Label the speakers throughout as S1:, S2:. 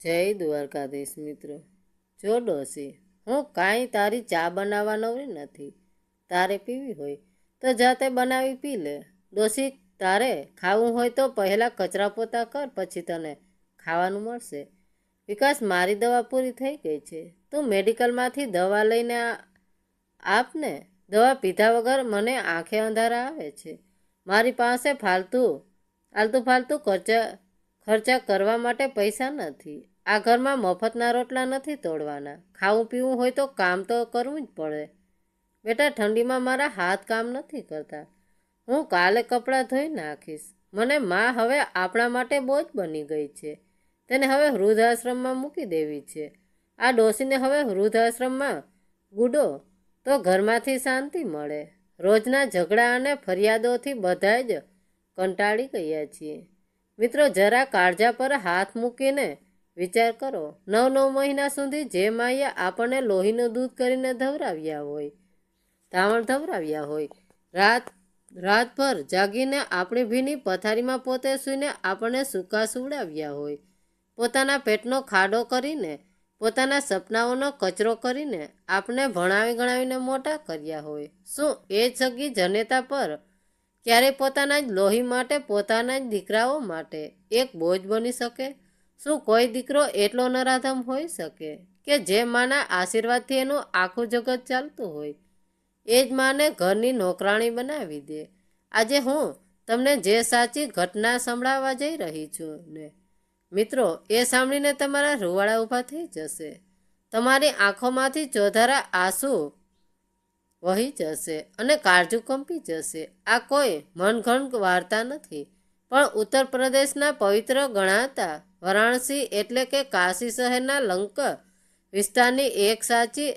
S1: જય દ્વારકાધીશ મિત્રો। જો ડોસી, હું કાંઈ તારી ચા બનાવવા નવરી નથી। તારે પીવી હોય તો જાતે બનાવી પી લે। ડોસી, તારે ખાવું હોય તો પહેલાં કચરા પોતા કર, પછી તને ખાવાનું મળશે। વિકાસ, મારી દવા પૂરી થઈ ગઈ છે, તું મેડિકલમાંથી દવા લઈને આપને। દવા પીધા વગર મને આંખે અંધારા આવે છે। મારી પાસે આલતુ ફાલતુ ખર્ચા કરવા માટે પૈસા નથી। આ ઘરમાં મફતના રોટલા નથી તોડવાના। ખાવું પીવું હોય તો કામ તો કરવું જ પડે। બેટા, ઠંડીમાં મારા હાથ કામ નથી કરતા। હું કાલે કપડાં ધોઈ નાખીશ। મને માં હવે આપણા માટે બોજ બની ગઈ છે। તેને હવે વૃદ્ધાશ્રમમાં મૂકી દેવી છે। આ ડોસીને હવે વૃદ્ધાશ્રમમાં ગુડો તો ઘરમાંથી શાંતિ મળે। રોજના ઝઘડા અને ફરિયાદોથી બધા જ કંટાળી ગયા છીએ। મિત્રો, જરા કાળજા પર હાથ મૂકીને વિચાર કરો। 9 મહિના સુધી જે માએ આપણને લોહીનું દૂધ કરીને ધાવણ ધવરાવ્યા હોય, રાતભર જાગીને આપણી ભીની પથારીમાં પોતે સૂઈને આપણને સૂકા સુવડાવ્યા હોય, પોતાના પેટનો ખાડો કરીને, પોતાના સપનાઓનો કચરો કરીને આપણે ભણાવી ગણાવીને મોટા કર્યા હોય, શું એ સગી જનેતા પર ક્યારેય પોતાના જ લોહી માટે, પોતાના જ દીકરાઓ માટે એક બોજ બની શકે? શું કોઈ દીકરો એટલો નરાધમ હોઈ શકે કે જે માના આશીર્વાદથી એનું આખું જગત ચાલતું હોય, એ જ માને ઘરની નોકરાણી બનાવી દે? આજે હું તમને જે સાચી ઘટના સંભળાવવા જઈ રહી છું ને મિત્રો, એ સાંભળીને તમારા રૂવાડા ઊભા થઈ જશે। તમારી આંખોમાંથી ચોધારા આંસુ વહી જશે અને કાળજું કંપી જશે। આ કોઈ મનઘડત વાર્તા નથી, પણ ઉત્તર પ્રદેશના પવિત્ર ગણાતા વારાણસી એટલે કે કાશી શહેરના લંક વિસ્તારની એક સાચી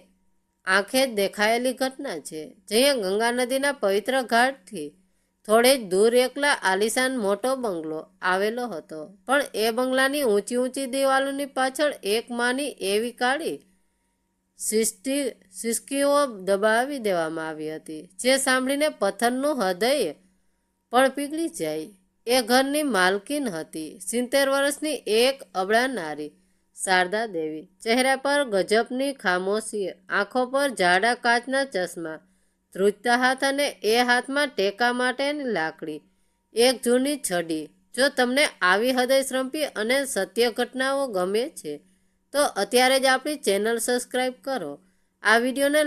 S1: આંખે દેખાયેલી ઘટના છે। જ્યાં ગંગા નદીના પવિત્ર ઘાટથી થોડે જ દૂર એકલા આલિશાન મોટો બંગલો આવેલો હતો, પણ એ બંગલાની ઊંચી ઊંચી દિવાલોની પાછળ એક માની એવી કાળી સિસકીઓ દબાવી દેવામાં આવી હતી, જે સાંભળીને પથ્થરનું હૃદય પણ પીગળી જાય। એ ઘરની માલકીન હતી 70 વર્ષની એક અબળા નારી, શારદા દેવી। ચહેરા પર ગજબની ખામોશી, આંખો પર જાડા કાચના ચશ્મા, ધ્રુજતા હાથ અને એ હાથમાં ટેકા માટેની લાકડી, એક જૂની છડી। જો તમને આવી હૃદયશ્રંપી અને સત્ય ઘટનાઓ ગમે છે તો અત્યારે જ આપણી ચેનલ સબસ્ક્રાઈબ કરો, આ વિડીયોને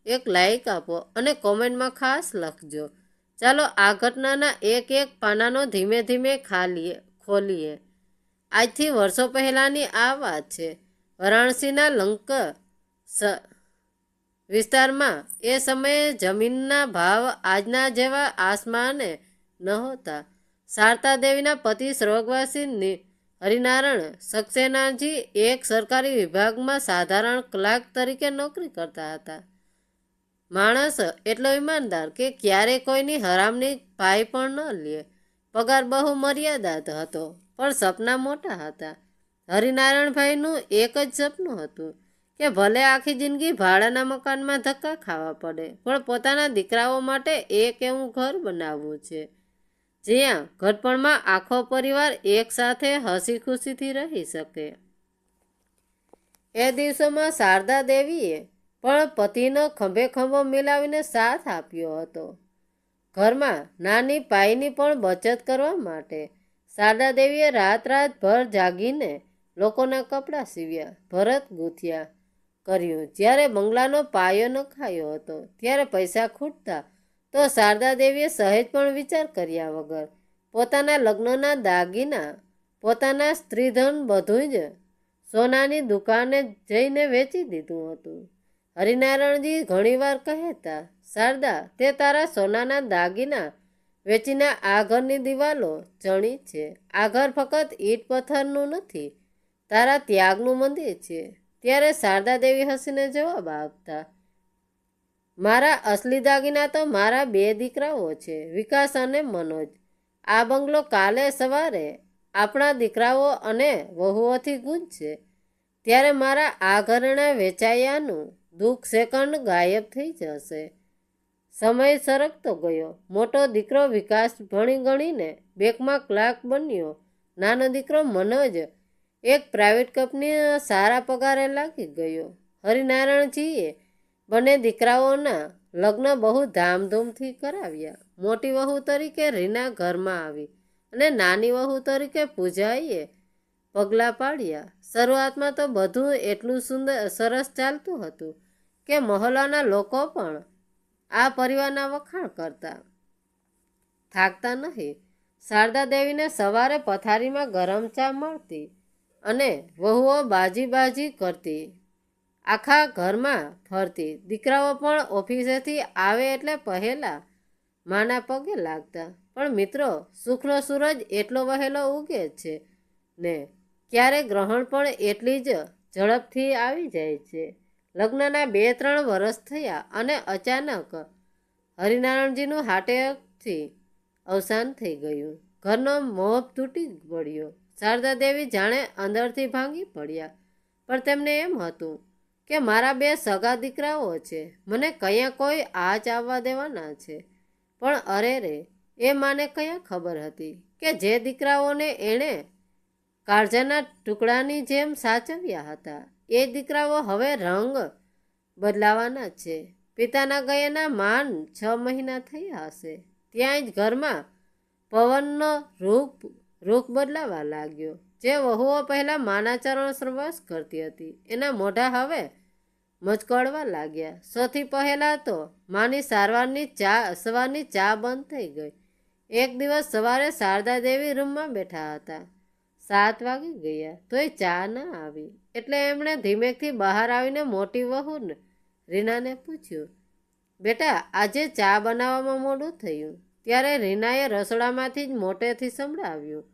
S1: એક લાઈક આપો અને કોમેન્ટમાં ખાસ લખજો। ચાલો આ ઘટનાના એક એક પાનાનો ધીમે ધીમે ખોલીએ। આજથી વર્ષો પહેલાંની આ વાત છે। વારાણસીના લંક વિસ્તારમાં એ સમયે જમીનના ભાવ આજના જેવા આસમાને નહોતા। શારદા દેવીના પતિ સ્વર્ગવાસી હરિનારાયણ સક્સેનાજી એક સરકારી વિભાગમાં સાધારણ ક્લાર્ક તરીકે નોકરી કરતા હતા। માણસ એટલો ઈમાનદાર કે ક્યારે કોઈની હરામની પાઈ પણ ન લે। પગાર બહુ મર્યાદિત હતો, પણ સપના મોટા હતા। હરિનારાયણભાઈનું એક જ સપનું હતું કે ભલે આખી જિંદગી ભાડાના મકાનમાં ધક્કા ખાવા પડે, પણ પોતાના દીકરાઓ માટે એક એવું ઘર બનાવવું છે જ્યાં ઘડપણમાં આખો પરિવાર એક સાથે હસી ખુશીથી રહી શકે। એ દિવસોમાં શારદા દેવીએ પણ પતિનો ખંભે ખંભો મિલાવીને સાથ આપ્યો હતો, ઘરમાં નાની પાઈની પણ બચત કરવા માટે। શારદા દેવીએ રાતભર જાગીને લોકોના કપડાં સીવ્યા, ભરત ગૂંથ્યા કર્યું। જ્યારે બંગલાનો પાયો નખાયો હતો, ત્યારે પૈસા ખૂટતા તો શારદા દેવીએ સહેજ પણ વિચાર કર્યા વગર પોતાના લગ્નના દાગીના, પોતાના સ્ત્રીધન બધું જ સોનાની દુકાને જઈને વેચી દીધું હતું। હરિનારાયણજી ઘણીવાર કહેતા, શારદા, તે તારા સોનાના દાગીના વેચીને આ ઘરની દિવાલો ચણી છે। આ ઘર ફક્ત ઈટ પથ્થરનું નથી, તારા ત્યાગનું મંદિર છે। ત્યારે શારદા દેવી હસીને જવાબ આપતા, મારા અસલી દાગીના તો મારા 2 દીકરાઓ છે, વિકાસ અને મનોજ। આ બંગલો કાલે સવારે આપણા દીકરાઓ અને વહુઓથી ગૂંજશે, ત્યારે મારા આ ઘરેણાં વેચાયાનું દુઃખ સેકન્ડ ગાયબ થઈ જશે। સમય સરકતો ગયો। મોટો દીકરો વિકાસ ભણી ગણીને બેંકમાં ક્લાર્ક બન્યો, નાનો દીકરો મનોજ એક પ્રાઇવેટ કંપની સારા પગારે લાગી ગયો. હરિનારાયણજીએ બંને દીકરાઓના લગ્ન બહુ ધામધૂમથી કરાવ્યા. મોટી વહુ તરીકે રીના ઘરમાં આવી અને નાની વહુ તરીકે પૂજાએ પગલાં પાડ્યા. શરૂઆતમાં તો બધું એટલું સરસ ચાલતું હતું કે મહોલ્લાના લોકો પણ આ પરિવારના વખાણ કરતા થાકતા નહીં. શારદા દેવીને સવારે પથારીમાં ગરમ ચા મળતી અને વહુઓ બાજી કરતી, આખા ઘરમાં ફરતી. દીકરાઓ પણ ઓફિસેથી આવે એટલે પહેલા માના પગે લાગતા. પણ મિત્રો, સુખનો સૂરજ એટલો વહેલો ઉગે છે ને ક્યારેક ગ્રહણ પણ એટલી જ ઝડપથી આવી જાય છે. લગ્નના 2-3 વર્ષ થયા અને અચાનક હરિનારાયણજીનું હાર્ટએટેકથી અવસાન થઈ ગયું. ઘરનો મોહ તૂટી પડ્યો. શારદા દેવી જાણે અંદરથી ભાંગી પડ્યા. પણ તેમને એમ હતું કે મારા 2 સગા દીકરાઓ છે, મને કયા કોઈ આંચ આવવા દેવાના છે. પણ અરે રે, એ માને કયા ખબર હતી કે જે દીકરાઓને એણે કાળજાના ટુકડાની જેમ સાચવ્યા હતા, એ દીકરાઓ હવે રંગ બદલાવાના છે. પિતાના ગયેના માંડ 6 મહિના થયા હશે, ત્યાં જ ઘરમાં પવનનો રૂખ બદલાવા લાગ્યો. જે વહુઓ પહેલાં માના ચરણ સ્પર્શ કરતી હતી, એના મોઢા હવે મચકોડવા લાગ્યા. સૌથી પહેલાં તો માની સવારની ચા બંધ થઈ ગઈ. એક દિવસ સવારે શારદા દેવી રૂમમાં બેઠા હતા. 7 વાગી ગયા તોય ચા ન આવી. એટલે એમણે ધીમેકથી બહાર આવીને મોટી વહુ રીનાને પૂછ્યું, બેટા, આજે ચા બનાવવામાં મોડું થયું. ત્યારે રીનાએ રસોડામાંથી જ મોટેથી સંભળાવ્યું,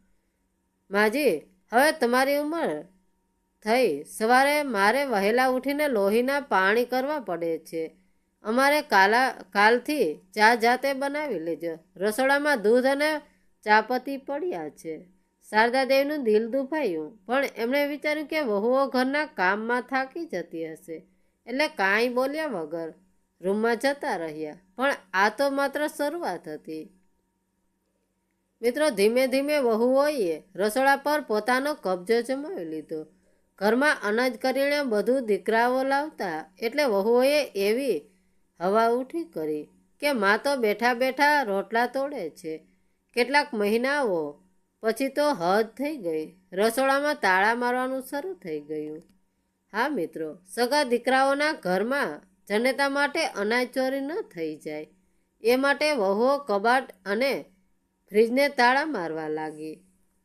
S1: માજી, હવે તમારી ઉંમર થઈ, સવારે મારે વહેલા ઉઠીને લોહીના પાણી કરવા પડે છે. અમારે કાલથી ચા જાતે બનાવી લેજો. રસોડામાં દૂધ અને ચાપત્તી પડ્યા છે. શારદા દેવીનું દિલ દુભાયું, પણ એમણે વિચાર્યું કે વહુઓ ઘરના કામમાં થાકી જતી હશે, એટલે કાંઈ બોલ્યા વગર રૂમમાં જતા રહ્યા. પણ આ તો માત્ર શરૂઆત હતી. મિત્રો, ધીમે ધીમે વહુઓએ રસોડા પર પોતાનો કબજો જમાવી લીધો. ઘરમાં અનાજ કરિયાણે બધું દીકરાઓ લાવતા, એટલે વહુઓએ એવી હવા ઉઠી કરી કે માં તો બેઠા બેઠા રોટલા તોડે છે. કેટલાક મહિનાઓ પછી તો હદ થઈ ગઈ. રસોડામાં તાળા મારવાનું શરૂ થઈ ગયું. હા મિત્રો, સગા દીકરાઓના ઘરમાં જનેતા માટે અનાજ ચોરી ન થઈ જાય એ માટે વહુઓ કબાટ અને ફ્રીજને તાળા મારવા લાગી.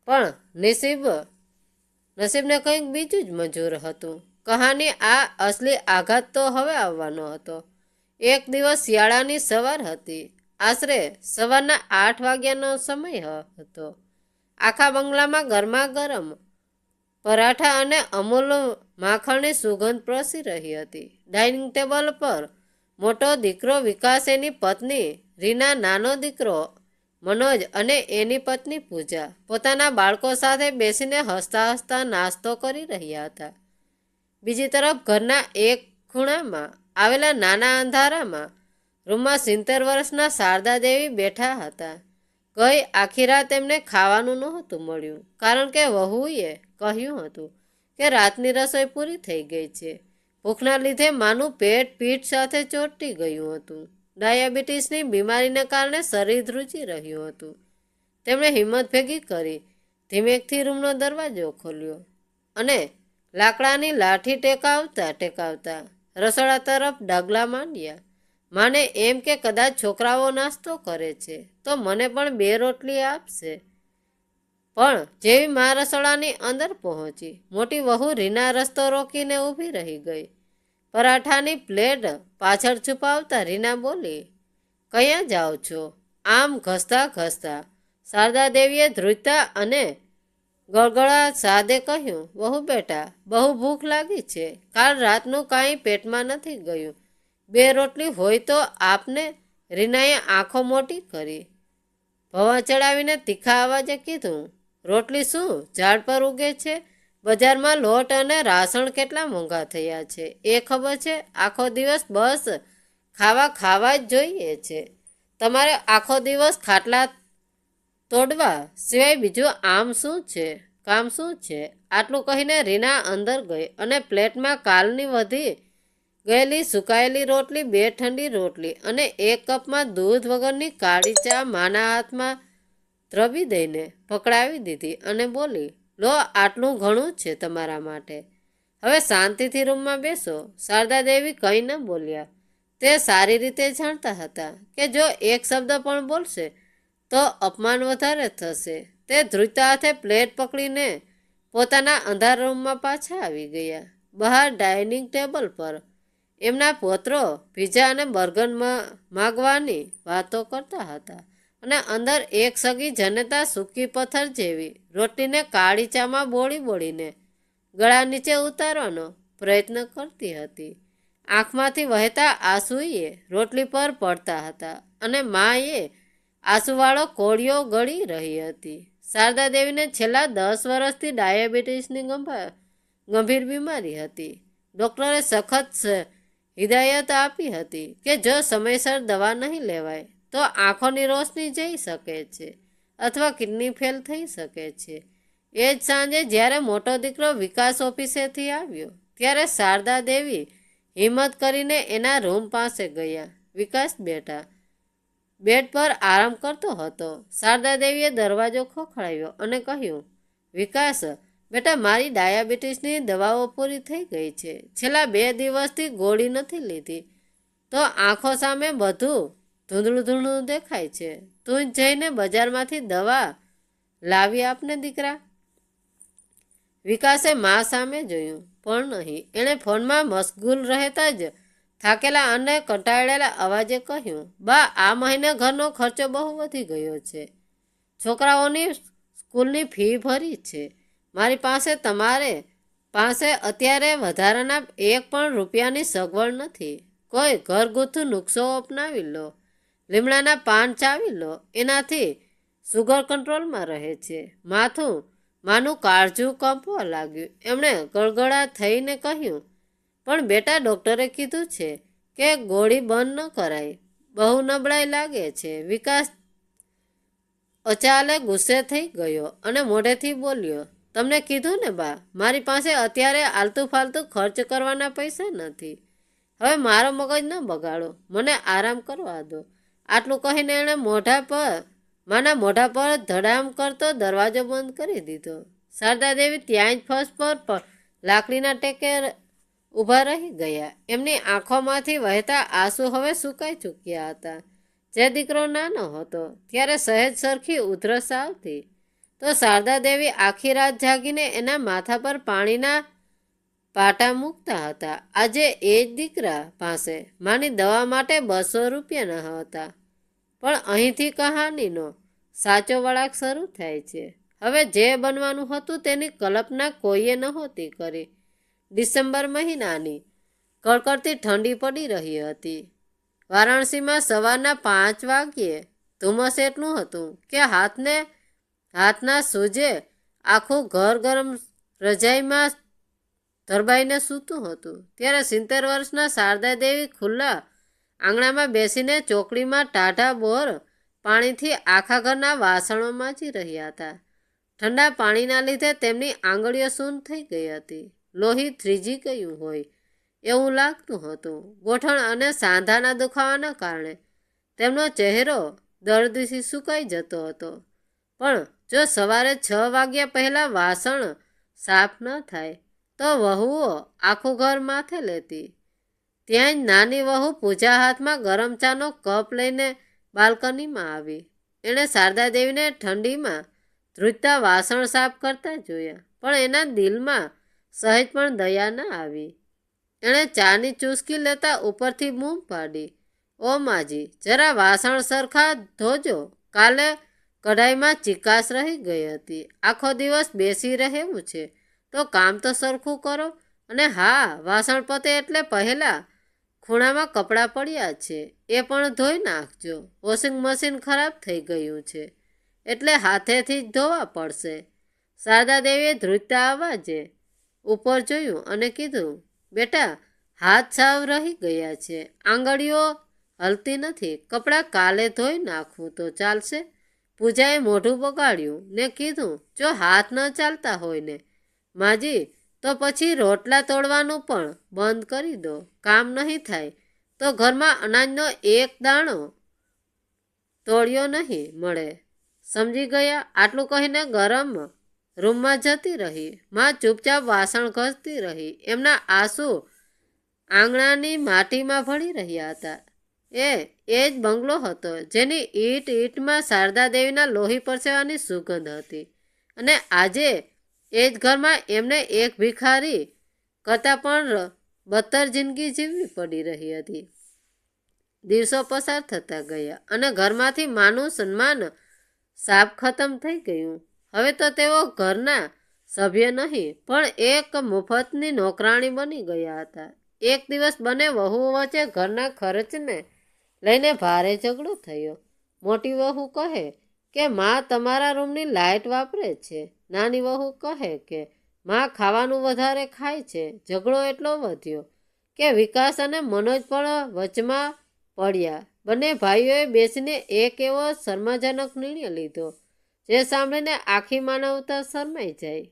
S1: પણ નસીબને કંઈક બીજું જ મંજૂર હતું. કહાની આ અસલી આઘાત તો હવે આવવાનો હતો. એક દિવસ શિયાળાની સવાર હતી. આશરે સવારના 8 વાગ્યાનો સમય હતો. આખા બંગલામાં ગરમા ગરમ પરાઠા અને અમૂલ માખણની સુગંધ પ્રસરી રહી હતી. ડાઇનિંગ ટેબલ પર મોટો દીકરો વિકાસ, એની પત્ની રીના, નાનો દીકરો મનોજ અને એની પત્ની પૂજા પોતાના બાળકો સાથે બેસીને હસતા હસતા નાસ્તો કરી રહ્યા હતા. બીજી તરફ ઘરના એક ખૂણામાં આવેલા નાના અંધારામાં રૂમમાં 70 વર્ષના શારદા દેવી બેઠા હતા. ગઈ આખી રાત એમને ખાવાનું નહોતું મળ્યું, કારણ કે વહુએ કહ્યું હતું કે રાતની રસોઈ પૂરી થઈ ગઈ છે. ભૂખના લીધે માનું પેટ પીઠ સાથે ચોંટી ગયું હતું. ડાયાબિટીસની બીમારીને કારણે શરીર ધ્રુજી રહ્યું હતું. તેમણે હિંમત ભેગી કરી ધીમેકથી રૂમનો દરવાજો ખોલ્યો અને લાકડાની લાઠી ટેકાવતા રસોડા તરફ ડગલા માંડ્યા. માને એમ કે કદાચ છોકરાઓ નાસ્તો કરે છે તો મને પણ 2 રોટલી આપશે. પણ જેવી મા રસોડાની અંદર પહોંચી, મોટી વહુ રીના રસ્તો રોકીને ઊભી રહી ગઈ. પરાઠાની પ્લેટ પાછળ છુપાવતા રીના બોલી, ક્યાં જાઓ છો? આમ ઘસતા શારદા દેવીએ ધ્રુજતા અને ગળગળા સાદે કહ્યું, વહુ બેટા, બહુ ભૂખ લાગી છે. કાલ રાતનું કાંઈ પેટમાં નથી ગયું. 2 રોટલી હોય તો આપને. રીનાએ આંખો મોટી કરી ભવા ચડાવીને તીખા અવાજે કીધું, રોટલી શું ઝાડ પર ઉગે છે? બજારમાં લોટ અને રાસણ કેટલા મોંઘા થયા છે એ ખબર છે? આખો દિવસ બસ ખાવા જ જોઈએ છે. તમારે આખો દિવસ ખાટલા તોડવા સિવાય બીજું આમ શું છે? કામ શું છે? આટલું કહીને રીના અંદર ગઈ અને પ્લેટમાં કાલની વધી ગયેલી સુકાયેલી રોટલી, 2 ઠંડી રોટલી અને 1 કપમાં દૂધ વગરની કાળી ચા માના હાથમાં દ્રવી દઈને પકડાવી દીધી અને બોલી, લો, આટલું ઘણું છે તમારા માટે. હવે શાંતિથી રૂમમાં બેસો. શારદા દેવી કંઈ ન બોલ્યા. તે સારી રીતે જાણતા હતા કે જો એક શબ્દ પણ બોલશે તો અપમાન વધારે થશે. તે ધ્રુજતા હાથે પ્લેટ પકડીને પોતાના અંધાર રૂમમાં પાછા આવી ગયા. બહાર ડાઇનિંગ ટેબલ પર એમના પુત્રો પીઝા અને બર્ગર માગવાની વાતો કરતા હતા અને અંદર એક સગી જનતા સૂકી પથ્થર જેવી રોટલીને કાળી ચામાં બોળીને ગળા નીચે ઉતારવાનો પ્રયત્ન કરતી હતી. આંખમાંથી વહેતા આંસુએ રોટલી પર પડતા હતા અને માએ આંસુવાળો કોળિયો ગળી રહી હતી. શારદા દેવીને છેલ્લા 10 વર્ષથી ડાયાબિટીસની ગંભીર બીમારી હતી. ડૉક્ટરે સખત હિદાયત આપી હતી કે જો સમયસર દવા નહીં લેવાય તો આંખોની રોશની જઈ શકે છે અથવા કિડની ફેલ થઈ શકે છે. એ જ સાંજે જ્યારે મોટો દીકરો વિકાસ ઓફિસેથી આવ્યો ત્યારે શારદા દેવી હિંમત કરીને એના રૂમ પાસે ગયા. વિકાસ બેડ પર આરામ કરતો હતો. શારદા દેવીએ દરવાજો ખખડાવ્યો અને કહ્યું, વિકાસ બેટા, મારી ડાયાબિટીસની દવાઓ પૂરી થઈ ગઈ છે. છેલ્લા 2 દિવસથી ગોળી નથી લીધી તો આંખો સામે બધું ધૂંધળું દેખાય છે. તું જઈને બજારમાંથી દવા લાવી આપને દીકરા. વિકાસે મા સામે જોયું પણ નહીં. એણે ફોનમાં મશગુલ રહેતા જ થાકેલા અને કંટાળેલા અવાજે કહ્યું, બા, આ મહિને ઘરનો ખર્ચો બહુ વધી ગયો છે. છોકરાઓની સ્કૂલની ફી ભરી છે. મારી પાસે અત્યારે વધારાના 1 પણ રૂપિયાની સગવડ નથી. કોઈ ઘરગથ્થુ નુસ્ખો અપનાવી લો. લીમડાના પાન ચાવી લો. એનાથી સુગર કંટ્રોલમાં રહે છે. માનું કાળજું કંપવા લાગ્યું. એમણે ગળગળા થઈને કહ્યું, પણ બેટા, ડૉક્ટરે કીધું છે કે ગોળી બંધ ન કરાય. બહુ નબળાઈ લાગે છે. વિકાસ અચાલે ગુસ્સે થઈ ગયો અને મોઢેથી બોલ્યો, તમને કીધું ને બા, મારી પાસે અત્યારે આલતુ ફાલતુ ખર્ચ કરવાના પૈસા નથી. હવે મારો મગજ ન બગાડો, મને આરામ કરવા દો. આટલું કહીને એણે માના મોઢા પર ધડામ કરતો દરવાજો બંધ કરી દીધો. શારદા દેવી ત્યાં જ ફર્શ પર લાકડીના ટેકે ઊભા રહી ગયા. એમની આંખોમાંથી વહેતા આંસુ હવે સુકાઈ ચૂક્યા હતા. જે દીકરો નાનો હતો ત્યારે સહેજ સરખી ઉધરસ આવતી તો શારદા દેવી આખી રાત જાગીને એના માથા પર પાણીના પાટા મૂકતા હતા. આજે એ જ દીકરા પાસે માની દવા માટે 200 રૂપિયા ન હતા. પણ અહીંથી કહાનીનો સાચો વળાંક શરૂ થાય છે. હવે જે બનવાનું હતું તેની કલ્પના કોઈએ નહોતી કરી. ડિસેમ્બર મહિનાની કડકડતી ઠંડી પડી રહી હતી. વારાણસીમાં સવારના 5 વાગ્યે ધુમ્મસ એટલું હતું કે હાથના સૂજે આખું ઘર ગરમ રજાઈમાં ધરબાઈને સૂતું હતું. ત્યારે 70 વર્ષના શારદા દેવી ખુલ્લા આંગણામાં બેસીને ચોકડીમાં ટાઢા બોર પાણીથી આખા ઘરના વાસણો માંજી રહ્યા હતા. ઠંડા પાણીના લીધે તેમની આંગળીઓ સૂન થઈ ગઈ હતી. લોહી થ્રીજી ગયું હોય એવું લાગતું હતું. ગોઠણ અને સાંધાના દુખાવાના કારણે તેમનો ચહેરો દર્દથી સુકાઈ જતો હતો. પણ જો સવારે 6 વાગ્યા પહેલાં વાસણ સાફ ન થાય તો વહુઓ આખું ઘર માથે લેતી. ત્યાં જ નાની વહુ પૂજા હાથમાં ગરમ ચાનો કપ લઈને બાલ્કનીમાં આવી. એણે શારદા દેવીને ઠંડીમાં ધ્રુજતા વાસણ સાફ કરતા જોયા, પણ એના દિલમાં સહેજ પણ દયા ન આવી. એણે ચાની ચૂસકી લેતા ઉપરથી બૂમ પાડી, ઓ માજી, જરા વાસણ સરખા ધોજો. કાલે કઢાઈમાં ચિકાસ રહી ગઈ હતી. આખો દિવસ બેસી રહેવું છે તો કામ તો સરખું કરો. અને હા, વાસણ પતે એટલે પહેલાં ખૂણામાં કપડાં પડ્યા છે એ પણ ધોઈ નાખજો. વોશિંગ મશીન ખરાબ થઈ ગયું છે એટલે હાથેથી જ ધોવા પડશે. શારદા દેવીએ ધ્રુજતા અવાજે ઉપર જોયું અને કીધું, બેટા, હાથ સાવ રહી ગયા છે. આંગળીઓ હલતી નથી. કપડાં કાલે ધોઈ નાખવું તો ચાલશે, પૂજાએ મોઢું બગાડ્યું ને કીધું, જો હાથ ન ચાલતા હોય ને માજી તો પછી રોટલા તોડવાનું પણ બંધ કરી દો. કામ નહીં થાય તો ઘરમાં અનાજનો એક દાણો તોડ્યો નહીં મળે. સમજી ગયા? આટલું કહીને ગરમ રૂમમાં જતી રહી. માં ચૂપચાપ વાસણ ઘસતી રહી. એમના આંસુ આંગણાની માટીમાં ભળી રહ્યા હતા. એ જ બંગલો હતો જેની ઈંટમાં શારદા દેવીના લોહી પરસેવાની સુગંધ હતી. અને આજે એ જ ઘરમાં એમને એક ભિખારી કરતાં પણ બદતર જિંદગી જીવવી પડી રહી હતી. દિવસો પસાર થતા ગયા અને ઘરમાંથી માનું સન્માન સાપ ખતમ થઈ ગયું. હવે તો તેઓ ઘરના સભ્ય નહીં પણ એક મફતની નોકરાણી બની ગયા હતા. એક દિવસ બંને વહુઓ વચ્ચે ઘરના ખર્ચને લઈને ભારે ઝઘડો થયો. મોટી વહુ કહે કે માં તમારા રૂમની લાઇટ વાપરે છે. નાની વહુ કહે કે માં ખાવાનું વધારે ખાય છે. ઝઘડો એટલો વધ્યો કે વિકાસ અને મનોજ પણ વચમાં પડ્યા. બંને ભાઈઓએ બેસીને એક એવો શર્માજનક નિર્ણય લીધો જે સાંભળીને આખી માનવતા શરમાઈ જાય.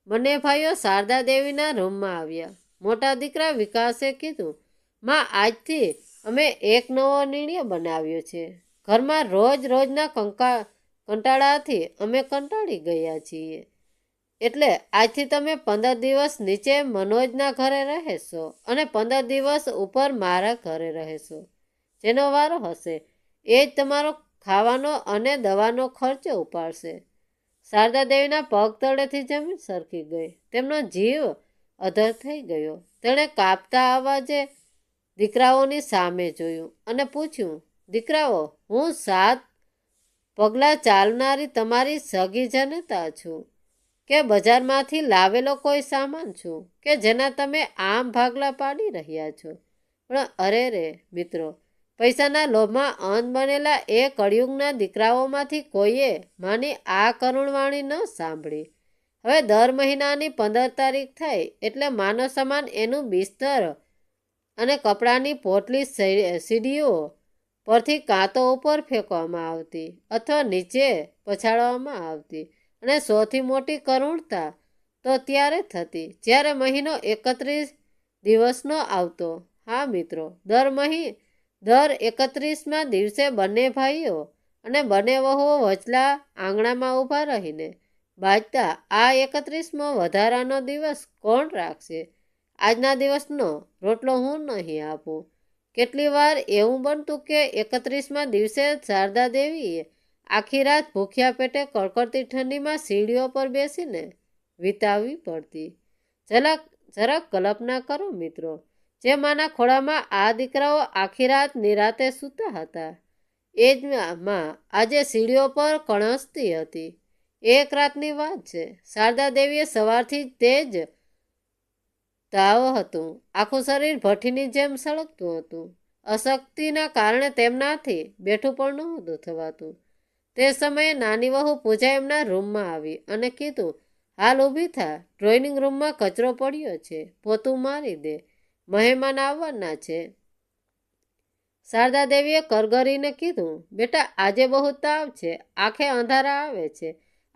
S1: બંને ભાઈઓ શારદા દેવીના રૂમમાં આવ્યા. મોટા દીકરા વિકાસે કીધું, માં આજથી અમે એક નવો નિર્ણય બનાવ્યો છે. ઘરમાં રોજના કંટાળાથી અમે કંટાળી ગયા છીએ. એટલે આજથી તમે 15 દિવસ નીચે મનોજના ઘરે રહેશો અને 15 દિવસ ઉપર મારા ઘરે રહેશો. જેનો વારો હશે એ જ તમારો ખાવાનો અને દવાનો ખર્ચો ઉપાડશે. શારદા દેવીના પગ તળેથી જમીન સરકી ગઈ. તેમનો જીવ અધર થઈ ગયો. તેણે કાપતા અવાજે દીકરાઓની સામે જોયું અને પૂછ્યું, દીકરાઓ, હું 7 પગલાં ચાલનારી તમારી સગી જનતા છું કે બજારમાંથી લાવેલો કોઈ સામાન છું કે જેના તમે આમ ભાગલા પાડી રહ્યા છો? પણ અરે રે મિત્રો, પૈસાના લોભમાં અંધ બનેલા એ કળિયુગના દીકરાઓમાંથી કોઈએ માની આ કરુણવાણી ન સાંભળી. હવે દર મહિનાની 15 તારીખ થાય એટલે માનો સામાન એનું બિસ્તર અને કપડાની પોટલી સીડીઓ પરથી કાં તો ઉપર ફેંકવામાં આવતી અથવા નીચે પછાડવામાં આવતી. અને સૌથી મોટી કરુણતા તો ત્યારે થતી જ્યારે મહિનો 31 દિવસનો આવતો. હા મિત્રો, દર 31મા દિવસે બંને ભાઈઓ અને બંને વહુઓ વચલા આંગણામાં ઊભા રહીને બાજતા, આ 31મો વધારાનો દિવસ કોણ રાખશે? આજના દિવસનો રોટલો હું નહીં આપું. કેટલી વાર એવું બનતું કે 31મા દિવસે શારદા દેવીએ આખી રાત ભૂખ્યા પેટે કડકડતી ઠંડીમાં સીડીઓ પર બેસીને વિતાવવી પડતી. જરાક કલ્પના કરો મિત્રો, જે માના ખોળામાં આ દીકરાઓ આખી રાત નિરાતે સૂતા હતા એ જ માં આજે સીડીઓ પર કણસતી હતી. એક રાતની વાત છે. શારદા દેવીએ સવારથી તે જ તાવ હતું. આખું શરીર ભઠ્ઠીની જેમ સળગતું હતું. અશક્તિના કારણે તેમનાથી બેઠું પણ નહોતું થવાતું. તે સમયે નાની વહુ પૂજા એમના રૂમમાં આવી અને કીધું, હાલ ઊભી થા, ડ્રોઈંગ રૂમમાં કચરો પડ્યો છે, પોતું મારી દે, મહેમાન આવવાના છે. શારદા દેવીએ કરગરીને કીધું, બેટા આજે બહુ તાવ છે, આંખે અંધારા આવે છે,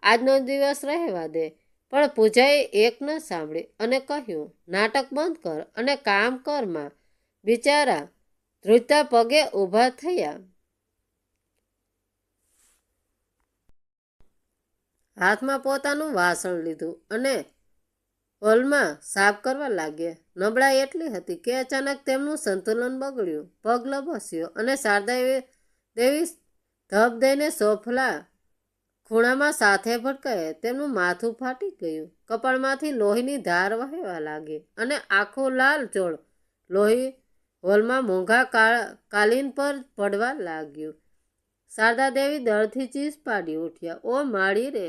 S1: આજનો દિવસ રહેવા દે. પણ પૂજાએ એક ન સાંભળી અને કહ્યું, નાટક બંધ કર અને કામ કર માં. બિચારા ધ્રુજતા પગે ઊભા થયા. હાથમાં પોતાનું વાસણ લીધું અને હોલમાં સાફ કરવા લાગ્યા. નબળાઈ એટલી હતી કે અચાનક તેમનું સંતુલન બગડ્યું. પગ લપસ્યો અને શારદા દેવી ધબ દઈને સોફલા ખૂણામાં સાથે ભટકાયા. તેમનું માથું ફાટી ગયું. કપાળમાંથી લોહીની ધાર વહેવા લાગી અને આખું લાલ ચોળ લોહી હોલમાં મોંઘા કાલીન પર પડવા લાગ્યું. શારદા દેવી દળથી ચીસ પાડી ઉઠ્યા. ઓ માળી રે,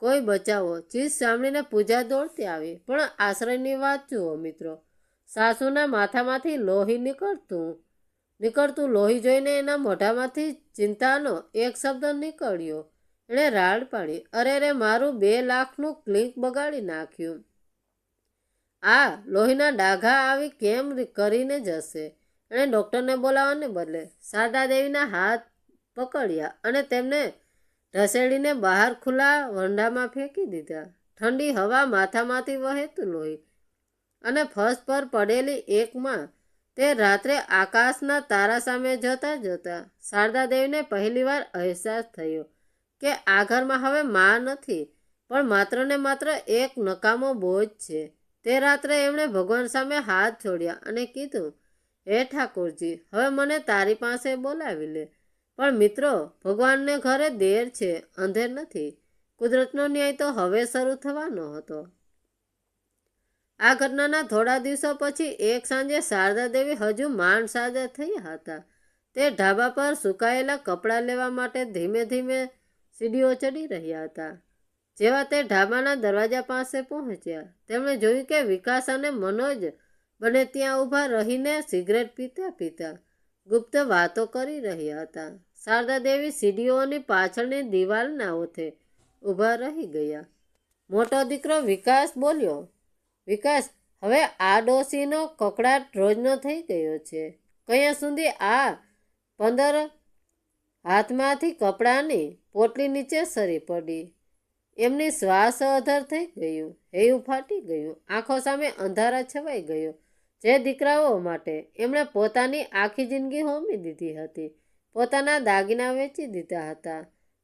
S1: કોઈ બચાવો! ચીસ સાંભળીને પૂજા દોડતી આવી. પણ આશ્ચર્યની વાત જુઓ મિત્રો, સાસુના માથામાંથી લોહી નીકળતું લોહી જોઈને એના મોઢામાંથી ચિંતાનો એક શબ્દ નીકળ્યો. એણે રાડ પાડી, અરે રે, મારું 2 લાખનું ક્લિંક બગાડી નાખ્યું. આ લોહીના ડાઘા આવી કેમ કરીને જશે? એણે ડૉક્ટરને બોલાવવાને બદલે શારદા દેવીના હાથ પકડ્યા અને તેમને ઢસેડીને બહાર ખુલ્લા વંડામાં ફેંકી દીધા. ઠંડી હવા માથામાંથી વહેતું લોહી અને ફસ પર પડેલી એકમાં તે રાત્રે આકાશના તારા સામે જોતા જોતા શારદા દેવીને પહેલીવાર અહેસાસ થયો કે આ ઘરમાં હવે માં નથી, પણ માત્ર ને માત્ર એક નકામો બોજ છે. તે રાત્રે એમણે ભગવાન સામે હાથ જોડ્યા અને કીધું, હે ઠાકોરજી, હવે મને તારી પાસે બોલાવી લે. પણ મિત્રો, ભગવાનને ઘરે દેર છે, અંધેર નથી. કુદરતનો ન્યાય તો હવે શરૂ થવાનો હતો. આ ઘટનાના થોડા દિવસો પછી એક સાંજે શારદા દેવી હજુ માંડ સાજા થયા હતા. તે ઢાબા પર સુકાયેલા કપડાં લેવા માટે ધીમે ધીમે સીડીઓ ચડી રહ્યા હતા. જેવા તે ઢાબાના દરવાજા પાસે પહોંચ્યા, તેમણે જોયું કે વિકાસ અને મનોજ બંને ત્યાં ઊભા રહીને સિગરેટ પીતા પીતા ગુપ્ત વાતો કરી રહ્યા હતા. શારદા દેવી સીડીઓની પાછળની દિવાલના ઓથે ઊભા રહી ગયા. મોટો દીકરો વિકાસ બોલ્યો, વિકાસ, હવે આ ડોશીનો કકળાટ રોજનો થઈ ગયો છે. કયા સુધી આ 15 હાથમાંથી કપડાની પોટલી નીચે સરી પડી. એમની શ્વાસ અધર થઈ ગયું, હૈયું ફાટી ગયું, આંખો સામે અંધારા છવાઈ ગયો. જે દીકરાઓ માટે એમણે પોતાની આખી જિંદગી હોમી દીધી હતી, પોતાના દાગીના વેચી દીધા હતા,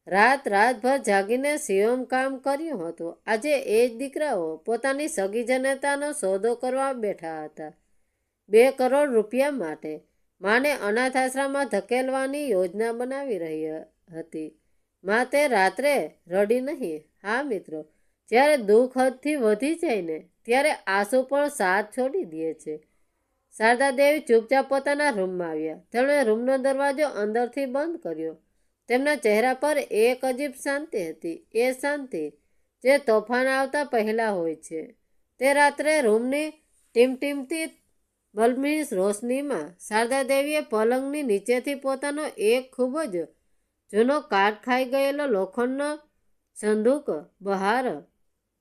S1: રાતભર જાગીને સિયોમ કામ કર્યું હતું, આજે એ જ દીકરાઓ પોતાની સગી જનતાનો સોદો કરવા બેઠા હતા 2 કરોડ રૂપિયા માટે. માને અનાથ આશ્રમમાં ધકેલવાની યોજના બનાવી રહી હતી. માં તે રાત્રે રડી નહીં. હા મિત્રો, જ્યારે દુઃખ હદથી વધી જાય ને ત્યારે આંસુ પણ સાથ છોડી દે છે. શારદા દેવી ચૂપચાપ પોતાના રૂમમાં આવ્યા. તેમણે રૂમનો દરવાજો અંદરથી બંધ કર્યો. તેમના ચહેરા પર એક અજીબ શાંતિ હતી, એ શાંતિ જે તોફાન આવતા પહેલાં હોય છે. તે રાત્રે રૂમની ટીમટીમતી બલ્બની રોશનીમાં શારદા દેવીએ પલંગની નીચેથી પોતાનો એક ખૂબ જ જૂનો કાટ ખાઈ ગયેલો લોખંડનો સંદૂક બહાર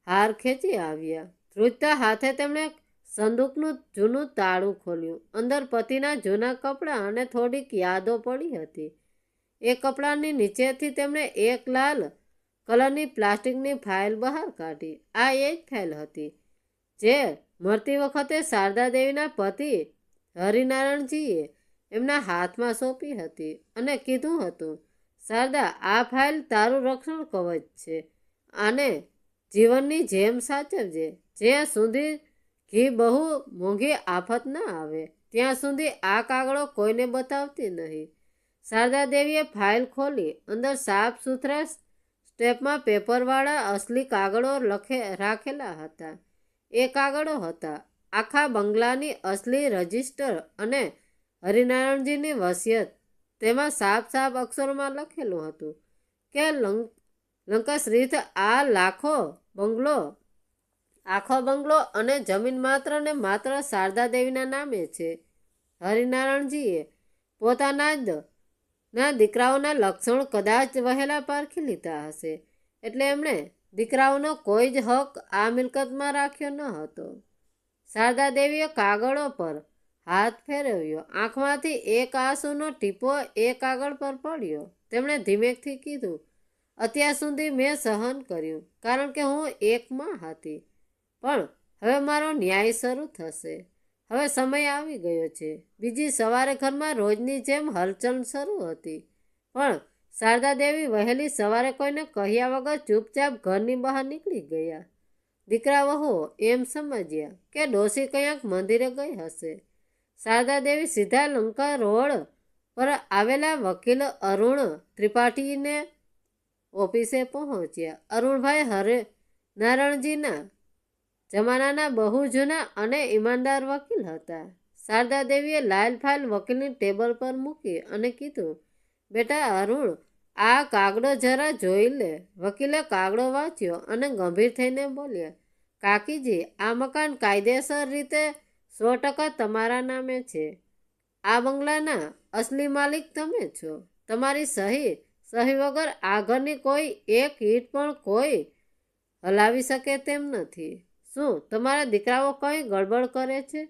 S1: હાર ખેંચી આવ્યા. ધ્રુજતા હાથે તેમણે સંદૂકનું જૂનું તાળું ખોલ્યું. અંદર પતિના જૂના કપડાં અને થોડીક યાદો પડી હતી. એ કપડાની નીચેથી તેમણે એક લાલ કલરની પ્લાસ્ટિકની ફાઇલ બહાર કાઢી. આ એ જ ફાઇલ હતી જે મરતી વખતે શારદા દેવીના પતિ હરિનારાયણજીએ એમના હાથમાં સોંપી હતી અને કીધું હતું, શારદા, આ ફાઇલ તારું રક્ષણ કવચ છે. આને જીવનની જેમ સાચવજે. જ્યાં સુધી ઘી બહુ મોંઘી આફત ન આવે ત્યાં સુધી આ કાગળો કોઈને બતાવતી નહીં. શારદા દેવીએ ફાઇલ ખોલી. અંદર સાફ સુથરા સ્ટેપમાં પેપરવાળા અસલી કાગળો રાખેલા હતા. એ કાગળો હતા આખા બંગલાની અસલી રજિસ્ટર અને હરિનારાયણજીની વસિયત. તેમાં સાફ સાફ અક્ષરોમાં લખેલું હતું કે લંકાશ્રીત આ આખો બંગલો અને જમીન માત્ર ને માત્ર શારદા દેવીના નામે છે. હરિનારાયણજીએ પોતાના દીકરાઓના લક્ષણ કદાચ વહેલા પારખી લીધા હશે, એટલે એમણે દીકરાઓનો કોઈ જ હક આ મિલકતમાં રાખ્યો ન હતો. શારદા દેવીએ કાગળો પર હાથ ફેરવ્યો. આંખમાંથી એક આંસુનો ટીપો એ કાગળ પર પડ્યો. તેમણે ધીમેથી કીધું, અત્યાર સુધી મેં સહન કર્યું કારણ કે હું એક માં હતી, પણ હવે મારો ન્યાય શરૂ થશે. હવે સમય આવી ગયો છે. બીજી સવારે ઘરમાં રોજની જેમ હલચલ શરૂ હતી, પણ શારદા દેવી વહેલી સવારે કોઈને કહ્યા વગર ચૂપચાપ ઘરની બહાર નીકળી ગયા. દીકરા વહુઓ એમ સમજ્યા કે ડોશી કંઈક મંદિરે ગઈ હશે. શારદા દેવી સીધા લંકા રોડ પર આવેલા વકીલ અરુણ ત્રિપાઠીને ઓફિસે પહોંચ્યા. અરુણભાઈ હરિનારાયણજીના જમાનાના બહુ જૂના અને ઈમાનદાર વકીલ હતા. શારદા દેવીએ લાલ ફાઇલ વકીલની ટેબલ પર મૂકી અને કીધું, બેટા અરુણ, આ કાગડો જરા જોઈ લે. વકીલે કાગડો વાંચ્યો અને ગંભીર થઈને બોલ્યા, કાકીજી, આ મકાન કાયદેસર રીતે 100% તમારા નામે છે. આ બંગલાના અસલી માલિક તમે છો. તમારી સહી વગર આ ઘરની કોઈ એક ઈંટ પણ કોઈ હલાવી શકે તેમ નથી. શું તમારા દીકરાઓ કંઈ ગડબડ કરે છે?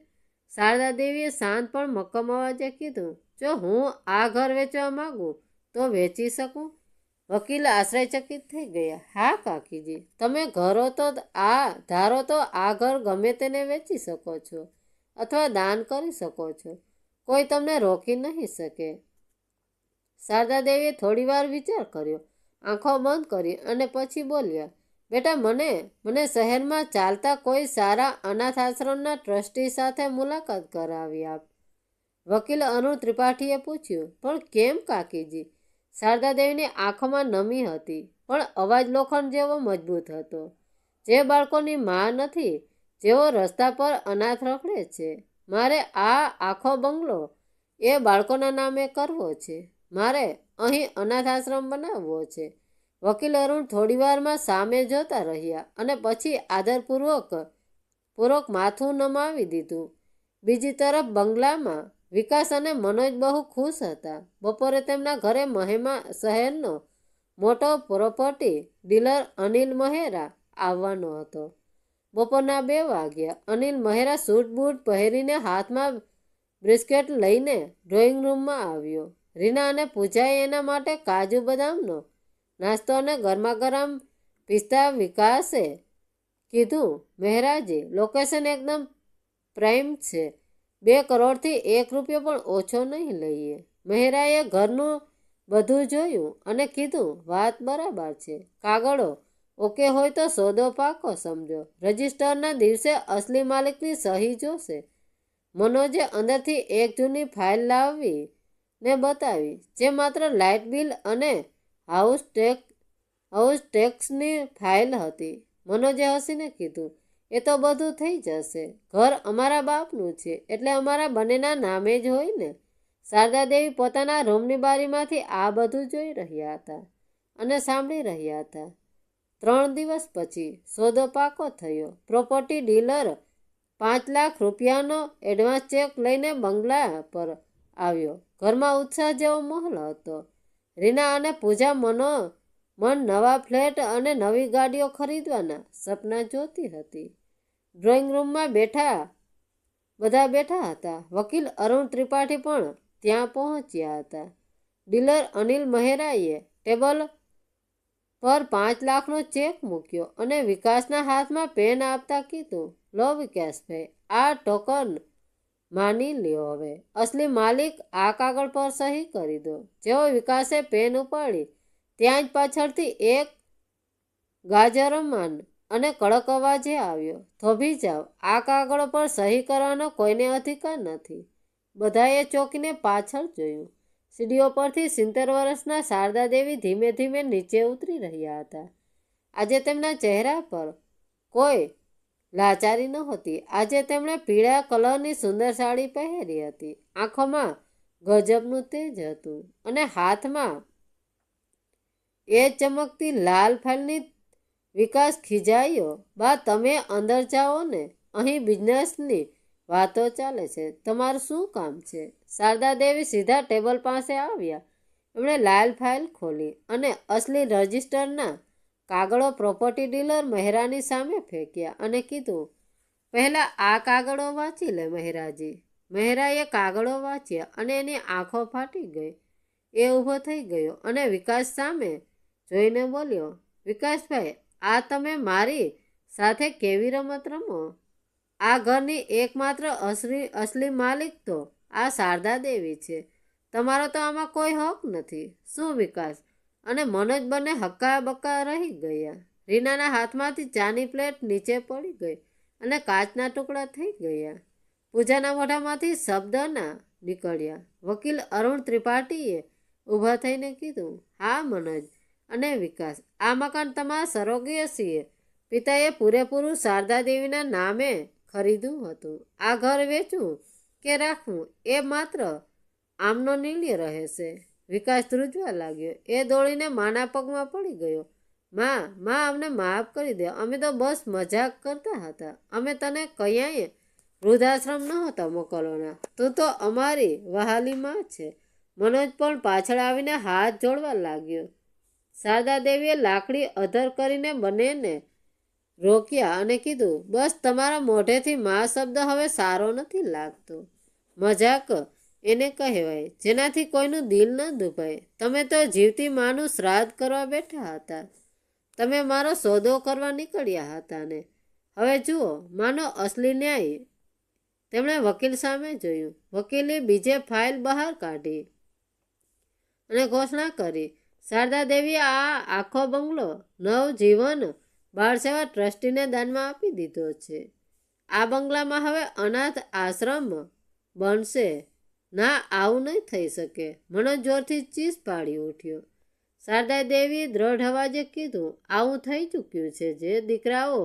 S1: શારદા દેવીએ શાંત પણ મક્કમ અવાજે કીધું, જો હું આ ઘર વેચવા માંગુ તો વેચી શકું. વકીલ આશ્ચર્યચકિત થઈ ગયા. હા કાકીજી, તમે ધારો તો આ ઘર ગમે તેને વેચી શકો છો અથવા દાન કરી શકો છો. કોઈ તમને રોકી નહીં શકે. શારદા દેવીએ થોડી વાર વિચાર કર્યો, આંખો બંધ કરી અને પછી બોલ્યા, બેટા, મને શહેરમાં ચાલતા કોઈ સારા અનાથ આશ્રમના ટ્રસ્ટી સાથે મુલાકાત કરાવી આપ. વકીલ અરુણ ત્રિપાઠીએ પૂછ્યું. પણ કેમ કાકીજી? શારદા દેવીની આંખોમાં નમી હતી, પણ અવાજ લોખંડ જેવો મજબૂત હતો. જે બાળકોની માં નથી, જેઓ રસ્તા પર અનાથ રખડે છે. મારે આ આખો બંગલો એ બાળકોના નામે કરવો છે. મારે અહીં અનાથ આશ્રમ બનાવવો છે. વકીલ અરુણ થોડીવારમાં સામે જોતા રહ્યા અને પછી આદરપૂર્વક માથું નમાવી દીધું. બીજી તરફ બંગલામાં વિકાસ અને મનોજ બહુ ખુશ હતા. બપોરે તેમના ઘરે શહેરનો મોટો પ્રોપર્ટી ડીલર અનિલ મહેરા આવવાનો હતો. બપોરના 2 વાગ્યા. અનિલ મહેરા સૂટ બૂટ પહેરીને હાથમાં બ્રિસ્કેટ લઈને ડ્રોઈંગ રૂમમાં આવ્યો. રીના અને પૂજાએ એના માટે કાજુ બદામનો નાસ્તો અને ગરમાગરમ પિસ્તા. વિકાસે કીધું, મહેરાજી, લોકેશન એકદમ પ્રાઇમ છે. 2 કરોડથી 1 રૂપિયો પણ ઓછો નહીં લઈએ. મહેરાએ ઘરનું બધું જોયું અને કીધું, વાત બરાબર છે. કાગળો ઓકે હોય તો સોદો પાકો સમજો. રજિસ્ટરના દિવસે અસલી માલિકની સહી જોશે. મનોજે અંદરથી એક જૂની ફાઇલ લાવીને બતાવી, જે માત્ર લાઇટ બિલ અને હાઉસ ટેક્સની ફાઇલ હતી. મનોજે હસીને કીધું, એ તો બધું થઈ જશે. ઘર અમારા બાપનું છે, એટલે અમારા બંનેના નામે જ હોય ને. શારદા દેવી પોતાના રૂમની બારીમાંથી આ બધું જોઈ રહ્યા હતા અને સાંભળી રહ્યા હતા. 3 દિવસ પછી સોદો પાકો થયો. પ્રોપર્ટી ડીલર 5 લાખ રૂપિયાનો એડવાન્સ ચેક લઈને બંગલા પર આવ્યો. ઘરમાં ઉત્સાહ જેવો માહોલ હતો. રીના અને પૂજા મન નવા ફ્લેટ અને નવી ગાડીઓ ખરીદવાના સપના જોતી હતી. ડ્રોઈંગ રૂમમાં બધા બેઠા હતા. વકીલ અરુણ ત્રિપાઠી પણ ત્યાં પહોંચ્યા હતા. ડીલર અનિલ મહેરાએ ટેબલ પર 5 લાખનો ચેક મૂક્યો અને વિકાસના હાથમાં પેન આપતા કીધું, લો વિકાસભાઈ, આ ટોકન માની લ્યો. હવે અસલી માલિક આ કાગળ પર સહી કરી દો. જેવો વિકાસે પેન ઉપાડી, ત્યાં જ પાછળથી એક ગાજરમાન અને કડક અવાજે આવ્યો, થોભી જાઓ, આ કાગળો પર સહી કરવાનો કોઈને અધિકાર નથી. બધાએ ચોંકીને પાછળ જોયું. સીડીઓ પરથી 70 વર્ષના શારદા દેવી ધીમે ધીમે નીચે ઉતરી રહ્યા હતા. આજે તેમના ચહેરા પર કોઈ લાચારી નહોતી. આજે તેમણે પીળા કલરની સુંદર સાડી પહેરી હતી. આંખોમાં ગજબનું તેજ હતું અને હાથમાં એ ચમકતી લાલ ફાઇલની. વિકાસ ખીજાયો, બા, તમે અંદર જાઓ ને. અહીં બિઝનેસની વાતો ચાલે છે. તમારું શું કામ છે? શારદા દેવી સીધા ટેબલ પાસે આવ્યા. એમણે લાલ ફાઇલ ખોલી અને અસલી રજિસ્ટરના કાગળો પ્રોપર્ટી ડીલર મહેરાની સામે ફેંક્યા અને કીધું, પહેલાં આ કાગળો વાંચી લે મહેરાજી. મહેરાએ કાગળો વાંચ્યા અને એની આંખો ફાટી ગઈ. એ ઊભો થઈ ગયો અને વિકાસ સામે જોઈને બોલ્યો, વિકાસભાઈ, આ તમે મારી સાથે કેવી રમત રમો? આ ઘરની એકમાત્ર અસલી માલિક તો આ શારદા દેવી છે. તમારો તો આમાં કોઈ હક નથી. શું વિકાસ અને મનોજ બંને હક્કા બક્કા રહી ગયા. રીનાના હાથમાંથી ચાની પ્લેટ નીચે પડી ગઈ અને કાચના ટુકડા થઈ ગયા. પૂજાના મોઢામાંથી શબ્દ ના નીકળ્યા. વકીલ અરુણ ત્રિપાઠીએ ઊભા થઈને કીધું, હા મનોજ અને વિકાસ, આ મકાન તમારા સરોગેસીએ પિતાએ પૂરેપૂરું શારદા દેવીના નામે ખરીદ્યું હતું. આ ઘર વેચવું કે રાખવું એ માત્ર આમનો નિર્ણય રહેશે. વિકાસ ધ્રુજવા લાગ્યો. એ દોડીને માના પગમાં પડી ગયો. માં, અમને માફ કરી દે. અમે તો બસ મજાક કરતા હતા. અમે તને ક્યાંય વૃદ્ધાશ્રમ નહોતા મોકલવાના. તું તો અમારી વહાલી માં છે. મનોજ પણ પાછળ આવીને હાથ જોડવા લાગ્યો. શારદા દેવીએ લાકડી અધર કરીને બંનેને રોક્યા અને કીધું, બસ, તમારા મોઢેથી મા શબ્દ હવે સારો નથી લાગતો. મજાક એને કહેવાય જેનાથી કોઈનું દિલ ન દુભાય. તમે તો જીવતી માનું શ્રાદ્ધ કરવા બેઠા હતા. તમે મારો સોદો કરવા નીકળ્યા હતા ને હવે જુઓ માનો અસલી ન્યાય. તેમણે વકીલ સામે જોયું. વકીલે બીજે ફાઇલ બહાર કાઢી અને ઘોષણા કરી, શારદા દેવીએ આ આખો બંગલો નવજીવન બાળસેવા ટ્રસ્ટીને દાનમાં આપી દીધો છે. આ બંગલામાં હવે અનાથ આશ્રમ બનશે. ના, આવું નહીં થઈ શકે. મનોજ જોરથી ચીસ પાડી ઉઠ્યો. શારદા દેવીએ દ્રઢ અવાજે કીધું, આવું થઈ ચૂક્યું છે. જે દીકરાઓ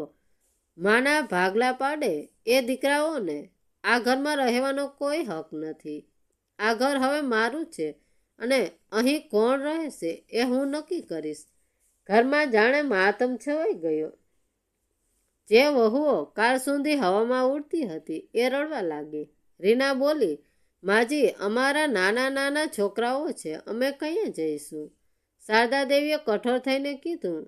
S1: માના ભાગલા પાડે એ દીકરાઓને આ ઘરમાં રહેવાનો કોઈ હક નથી. આ ઘર હવે મારું છે અને અહીં કોણ રહેશે એ હું નક્કી કરીશ. ઘરમાં જાણે માતમ છવાઈ ગયો. જે વહુઓ કાલ સુધી હવામાં ઉડતી હતી એ રડવા લાગી. રીના બોલી, માજી, અમારા નાના નાના છોકરાઓ છે, અમે કહીએ જઈશું. શારદા દેવીએ કઠોર થઈને કીધું,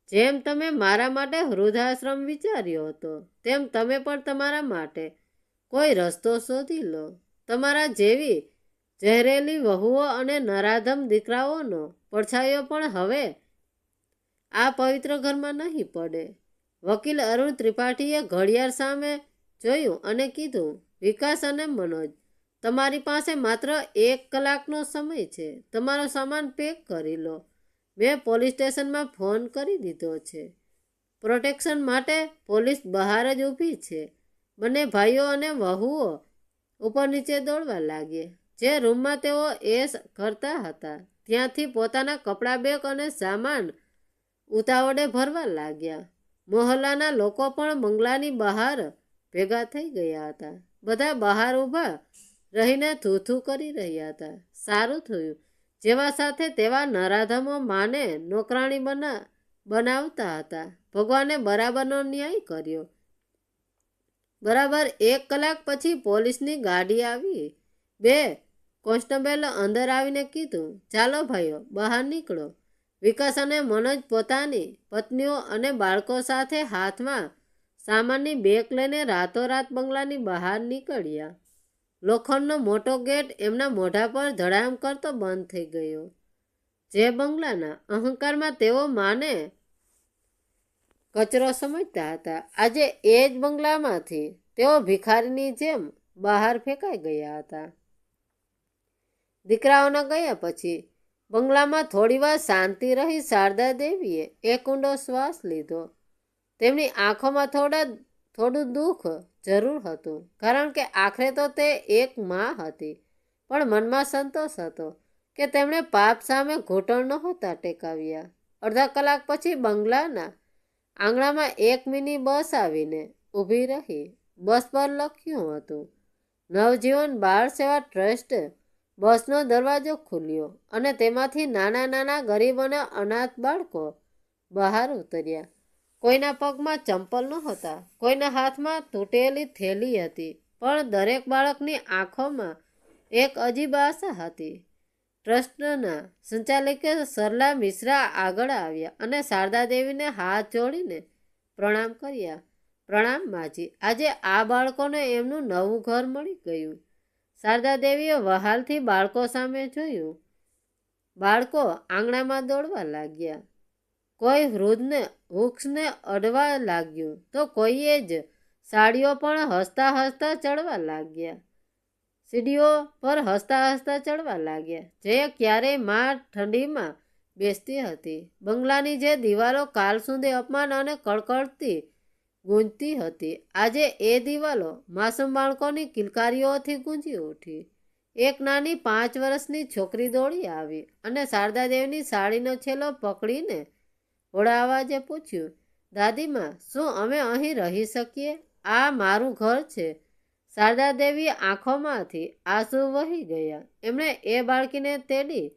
S1: જેમ તમે મારા માટે વૃદ્ધાશ્રમ વિચાર્યો હતો તેમ તમે પણ તમારા માટે કોઈ રસ્તો શોધી લો. તમારા જેવી ઝેરેલી વહુઓ અને નરાધમ દીકરાઓનો પડછાયો પણ હવે આ પવિત્ર ઘરમાં નહીં પડે. વકીલ અરુણ ત્રિપાઠીએ ઘડિયાળ સામે જોયું અને કીધું, વિકાસ અને મનોજ, તમારી પાસે માત્ર 1 કલાકનો સમય છે. તમારો સામાન પેક કરી લો. મેં પોલીસ સ્ટેશનમાં ફોન કરી દીધો છે. પ્રોટેક્શન માટે પોલીસ બહાર જ ઊભી છે. બંને ભાઈઓ અને વહુઓ ઉપર નીચે દોડવા લાગ્યા. જે રૂમમાં તેઓ એશ કરતા હતા ત્યાંથી પોતાના કપડાં બેગ અને સામાન ઉતાવળે ભરવા લાગ્યા. મોહલ્લાના લોકો પણ બંગલાની બહાર ભેગા થઈ ગયા હતા. બધા બહાર ઊભા રહીને થૂથું કરી રહ્યા હતા. સારું થયું, જેવા સાથે તેવા નરાધમો માને નોકરાણી બનાવતા હતા. ભગવાને બરાબરનો ન્યાય કર્યો. બરાબર 1 કલાક પછી પોલીસની ગાડી આવી. 2 કોન્સ્ટેબલ અંદર આવીને કીધું, ચાલો ભાઈઓ, બહાર નીકળો. વિકાસ અને મનોજ પોતાની પત્નીઓ અને બાળકો સાથે હાથમાં સામાનની બેગ લઈને રાતોરાત બંગલાની બહાર નીકળ્યા. લોખંડનો મોટો ગેટ એમના મોઢા પર ધડામ કરતો બંધ થઈ ગયો. જે બંગલાના અહંકારમાં તેઓ માને કચરો સમજતા હતા, આજે એ જ બંગલામાંથી તેઓ ભિખારીની જેમ બહાર ફેંકાઈ ગયા હતા. દીકરાઓના ગયા પછી બંગલામાં થોડીવાર શાંતિ રહી. શારદા દેવીએ એક ઊંડો શ્વાસ લીધો. તેમની આંખોમાં થોડું દુઃખ જરૂર હતું, કારણ કે આખરે તો તે એક માં હતી. પણ મનમાં સંતોષ હતો કે તેમણે પાપ સામે ઘૂંટણ નહોતા ટેકાવ્યા. અડધા કલાક પછી બંગલાના આંગણામાં એક મિની બસ આવીને ઊભી રહી. બસ પર લખ્યું હતું, નવજીવન બાળ સેવા ટ્રસ્ટ. બસનો દરવાજો ખુલ્યો અને તેમાંથી નાના નાના ગરીબ અને અનાથ બાળકો બહાર ઉતર્યા. કોઈના પગમાં ચંપલ નહોતા, કોઈના હાથમાં તૂટેલી થેલી હતી, પણ દરેક બાળકની આંખોમાં એક અજીબ આશા હતી. ટ્રસ્ટના સંચાલક સરલા મિશ્રા આગળ આવ્યા અને શારદા દેવીને હાથ જોડીને પ્રણામ કર્યા. પ્રણામ માજી, આજે આ બાળકોને એમનું નવું ઘર મળી ગયું. શારદા દેવીએ વહાલથી બાળકો સામે જોયું. બાળકો આંગણામાં દોડવા લાગ્યા. કોઈ વૃક્ષને અડવા લાગ્યું તો કોઈએ જ સાડીઓ પણ હસતા હસતા ચડવા લાગ્યા. સીડીઓ પર હસતા હસતા ચડવા લાગ્યા. જે ક્યારેય માં ઠંડીમાં બેસતી હતી. બંગલાની જે દિવાલો કાલ સુધી અપમાન અને કડકડતી ગૂંજતી હતી, આજે એ દિવાલો માસૂમ બાળકોની કિલકારીઓથી ગૂંજી ઉઠી. એક નાની 5 વર્ષની છોકરી દોડી આવી અને શારદા દેવીની સાડીનો છેલ્લો પકડીને હોળા અવાજે પૂછ્યું, દાદીમા, શું અમે અહીં રહી શકીએ? આ મારું ઘર છે. શારદા દેવી આંખોમાંથી આંસુ વહી ગયા. એમણે એ બાળકીને તેડી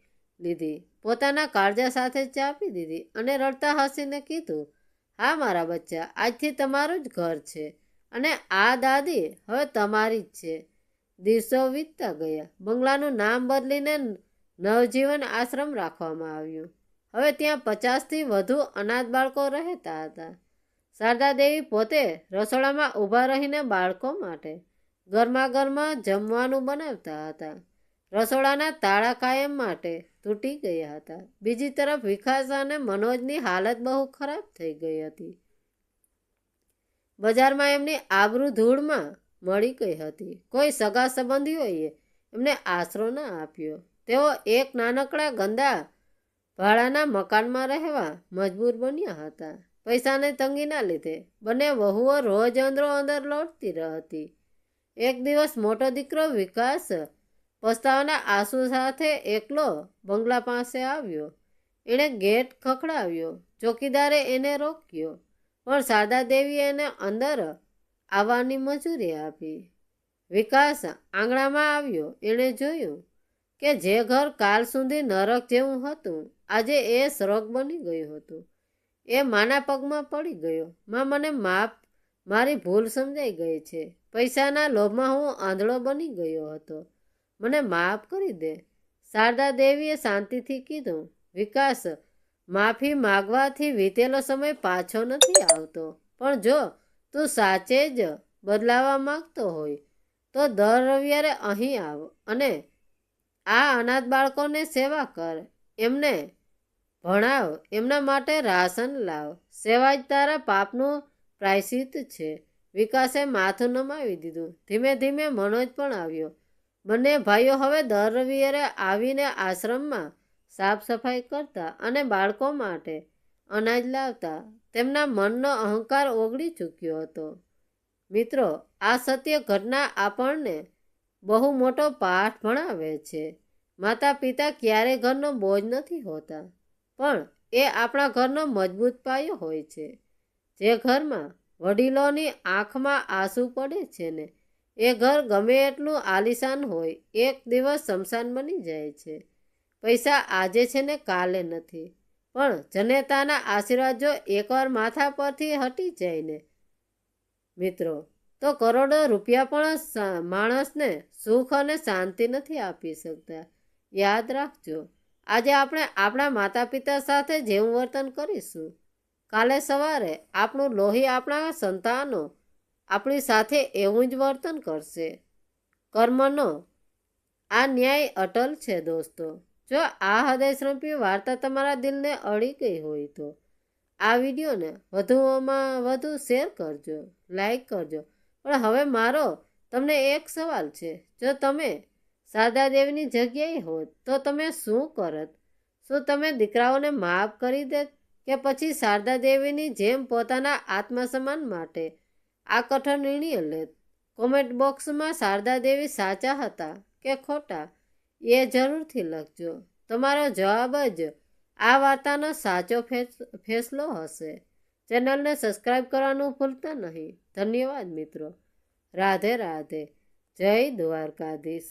S1: લીધી, પોતાના કાળજા સાથે ચાપી દીધી અને રડતા હસીને કીધું, હા મારા બચ્ચા, આજથી તમારું જ ઘર છે અને આ દાદી હવે તમારી જ છે. દિવસો વીતતા ગયા. બંગલાનું નામ બદલીને નવજીવન આશ્રમ રાખવામાં આવ્યું. હવે ત્યાં 50થી વધુ અનાથ બાળકો રહેતા હતા. શારદા દેવી પોતે રસોડામાં ઊભા રહીને બાળકો માટે ગરમા જમવાનું બનાવતા હતા. રસોડાના તાળા કાયમ માટે તૂટી ગયા હતા. બીજી તરફ વિકાસ અને મનોજની હાલત બહુ ખરાબ થઈ ગઈ હતી. બજારમાં એમની આબરૂ ધૂળમાં મળી ગઈ હતી. કોઈ સગા સંબંધીઓએ એમને આશરો ન આપ્યો. તેઓ એક નાનકડા ગંદા ભાડાના મકાનમાં રહેવા મજબૂર બન્યા હતા. પૈસાની તંગીના લીધે બંને વહુઓ રોજ અંદરો અંદર લડતી હતી. એક દિવસ મોટો દીકરો વિકાસ પસ્તાવાના આંસુ સાથે એકલો બંગલા પાસે આવ્યો. એણે ગેટ ખખડાવ્યો. ચોકીદારે એને રોક્યો, પણ શારદા દેવીએ એને અંદર આવવાની મંજૂરી આપી. વિકાસ આંગણામાં આવ્યો. એણે જોયું કે જે ઘર કાલ સુધી નરક જેવું હતું આજે એ સ્વર્ગ બની ગયું હતું. એ માના પગમાં પડી ગયો. માં, મને માફ, મારી ભૂલ સમજાઈ ગઈ છે. પૈસાના લોભમાં હું આંધળો બની ગયો હતો. મને માફ કરી દે. શારદા દેવીએ શાંતિથી કીધું. વિકાસ, માફી માગવાથી વીતેલો સમય પાછો નથી આવતો, પણ જો તું સાચે જ બદલાવા માંગતો હોય તો દર રવિવારે અહીં આવ અને આ અનાથ બાળકોને સેવા કર, એમને ભણાવ, એમના માટે રાશન લાવ. સેવા જ તારા પાપનું પ્રાયશ્ચિત છે. વિકાસે માથું નમાવી દીધું. ધીમે ધીમે મનોજ પણ આવ્યો. બંને ભાઈઓ હવે દર રવિવારે આવીને આશ્રમમાં સાફ સફાઈ કરતા અને બાળકો માટે અનાજ લાવતા. તેમના મનનો અહંકાર ઓગળી ચૂક્યો હતો. મિત્રો, આ સત્ય ઘટના આપણને બહુ મોટો પાઠ ભણાવે છે. માતા પિતા ક્યારેય ઘરનો બોજ નથી હોતા, પણ એ આપણા ઘરનો મજબૂત પાયો હોય છે. જે ઘરમાં વડીલોની આંખમાં આંસુ પડે છે ને એ ઘર ગમે એટલું આલીશાન હોય એક દિવસ સ્મશાન બની જાય છે. પૈસા આજે છે ને કાલે નથી, પણ જનેતાના આશીર્વાદ જો એકવાર માથા પરથી હટી જાય ને મિત્રો, તો કરોડો રૂપિયા પણ માણસને સુખ અને શાંતિ નથી આપી શકતા. યાદ રાખજો, આજે આપણે આપણા માતા પિતા સાથે જેવું વર્તન કરીશું, કાલે સવારે આપણું લોહી આપણા સંતાનો આપણી સાથે એવું જ વર્તન કરશે. કર્મનો આ ન્યાય અટલ છે દોસ્તો. જો આ હૃદયસ્પર્શી વાર્તા તમારા દિલને અડી ગઈ હોય તો આ વિડીયોને વધુમાં વધુ શેર કરજો, લાઈક કરજો. પણ હવે મારો તમને એક સવાલ છે. જો તમે શારદા દેવીની જગ્યાએ હોત તો તમે શું કરત? શું તમે દીકરાઓને માફ કરી દેત કે પછી શારદા દેવીની જેમ પોતાના આત્મસન્માન માટે આ કઠોર નિર્ણય લેત? કોમેન્ટ બોક્સમાં શારદા દેવી સાચા હતા કે ખોટા એ જરૂરથી લખજો. તમારો જવાબ જ આ વાર્તાનો સાચો ફેસલો હશે. ચેનલને સબસ્ક્રાઈબ કરવાનું ભૂલતા નહીં. ધન્યવાદ મિત્રો. રાધે રાધે. જય દ્વારકાધીશ.